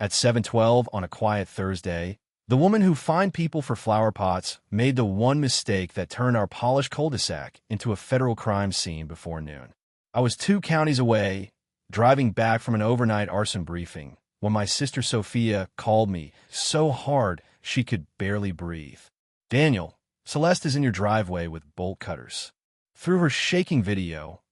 At 7:12 on a quiet Thursday, the woman who fined people for flower pots made the one mistake that turned our polished cul-de-sac into a federal crime scene before noon. I was 2 counties away, driving back from an overnight arson briefing, when my sister Sophia called me so hard she could barely breathe. "Daniel, Celeste is in your driveway with bolt cutters." Through her shaking video,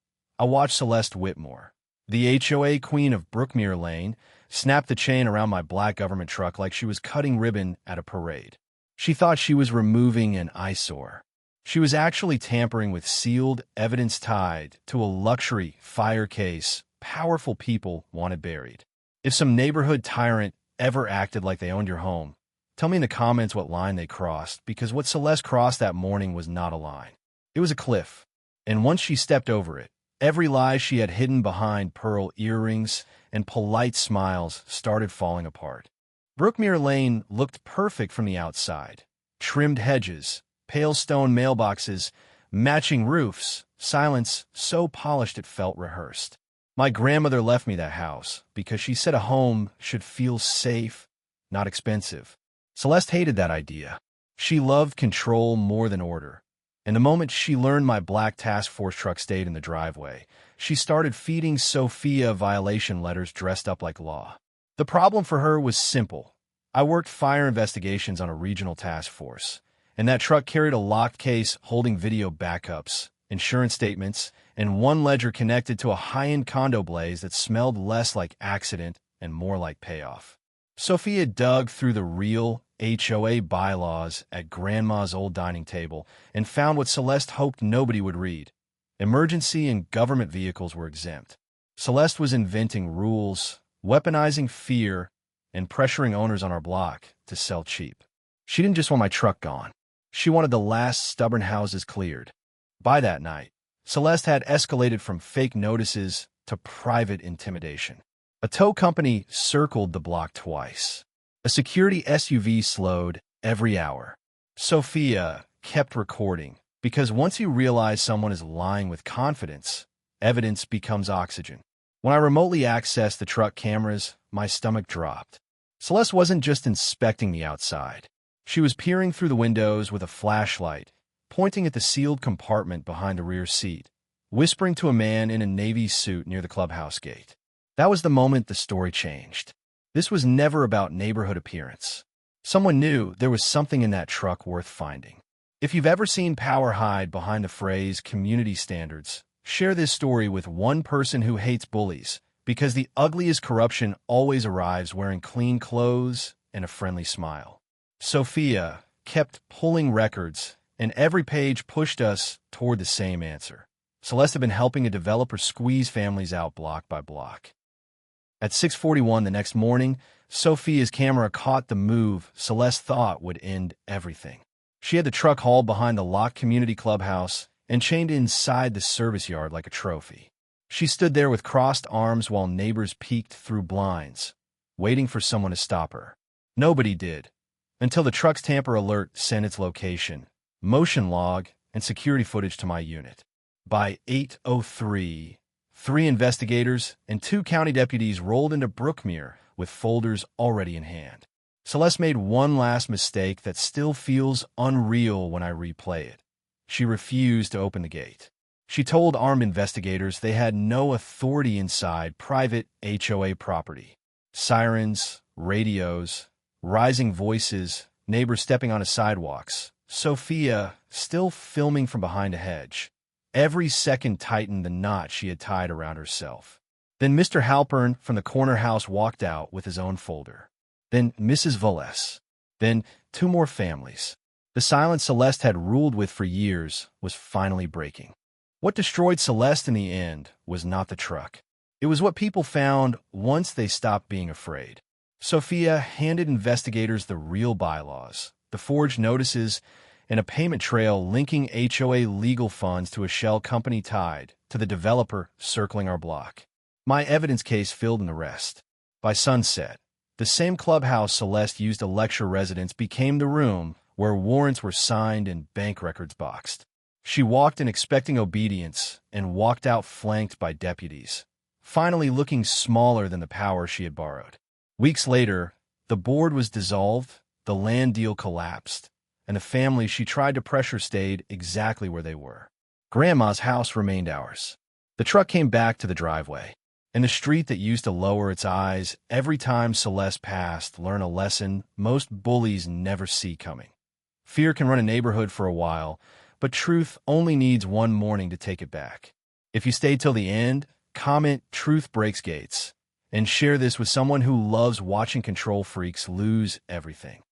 I watched Celeste Whitmore, the HOA queen of Brookmere Lane, snap the chain around my black government truck like she was cutting ribbon at a parade. She thought she was removing an eyesore. She was actually tampering with sealed evidence tied to a luxury fire case powerful people wanted buried. If some neighborhood tyrant ever acted like they owned your home, tell me in the comments what line they crossed, because what Celeste crossed that morning was not a line. It was a cliff, and once she stepped over it, every lie she had hidden behind pearl earrings and polite smiles started falling apart. Brookmere Lane looked perfect from the outside. Trimmed hedges, pale stone mailboxes, matching roofs, silence so polished it felt rehearsed. My grandmother left me that house because she said a home should feel safe, not expensive. Celeste hated that idea. She loved control more than order. And the moment she learned my black task force truck stayed in the driveway, she started feeding Sophia violation letters dressed up like law. The problem for her was simple. I worked fire investigations on a regional task force, and that truck carried a locked case holding video backups, insurance statements, and one ledger connected to a high-end condo blaze that smelled less like accident and more like payoff. Sophia dug through the real HOA bylaws at Grandma's old dining table and found what Celeste hoped nobody would read. Emergency and government vehicles were exempt. Celeste was inventing rules, weaponizing fear, and pressuring owners on our block to sell cheap. She didn't just want my truck gone. She wanted the last stubborn houses cleared. By that night, Celeste had escalated from fake notices to private intimidation. A tow company circled the block twice. A security SUV slowed every hour. Sophia kept recording, because once you realize someone is lying with confidence, evidence becomes oxygen. When I remotely accessed the truck cameras, my stomach dropped. Celeste wasn't just inspecting the outside. She was peering through the windows with a flashlight, pointing at the sealed compartment behind the rear seat, whispering to a man in a navy suit near the clubhouse gate. That was the moment the story changed. This was never about neighborhood appearance. Someone knew there was something in that truck worth finding. If you've ever seen power hide behind the phrase community standards, share this story with one person who hates bullies, because the ugliest corruption always arrives wearing clean clothes and a friendly smile. Sophia kept pulling records, and every page pushed us toward the same answer. Celeste had been helping a developer squeeze families out block by block. At 6:41 the next morning, Sophia's camera caught the move Celeste thought would end everything. She had the truck hauled behind the locked community clubhouse and chained inside the service yard like a trophy. She stood there with crossed arms while neighbors peeked through blinds, waiting for someone to stop her. Nobody did, until the truck's tamper alert sent its location, motion log, and security footage to my unit. By 8:03, 3 investigators and 2 county deputies rolled into Brookmere with folders already in hand. Celeste made one last mistake that still feels unreal when I replay it. She refused to open the gate. She told armed investigators they had no authority inside private HOA property. Sirens, radios, rising voices, neighbors stepping onto sidewalks. Sophia still filming from behind a hedge. Every second tightened the knot she had tied around herself. Then Mr. Halpern from the corner house walked out with his own folder. Then Mrs. Valles. Then 2 more families. The silence Celeste had ruled with for years was finally breaking. What destroyed Celeste in the end was not the truck. It was what people found once they stopped being afraid. Sophia handed investigators the real bylaws, the forged notices, and a payment trail linking HOA legal funds to a shell company tied to the developer circling our block. My evidence case filled in the rest. By sunset, the same clubhouse Celeste used to lecture residents became the room where warrants were signed and bank records boxed. She walked in expecting obedience and walked out flanked by deputies, finally looking smaller than the power she had borrowed. Weeks later, the board was dissolved, the land deal collapsed, and the family she tried to pressure stayed exactly where they were. Grandma's house remained ours. The truck came back to the driveway, and the street that used to lower its eyes every time Celeste passed learned a lesson most bullies never see coming. Fear can run a neighborhood for a while, but truth only needs one morning to take it back. If you stay till the end, comment "Truth breaks gates" and share this with someone who loves watching control freaks lose everything.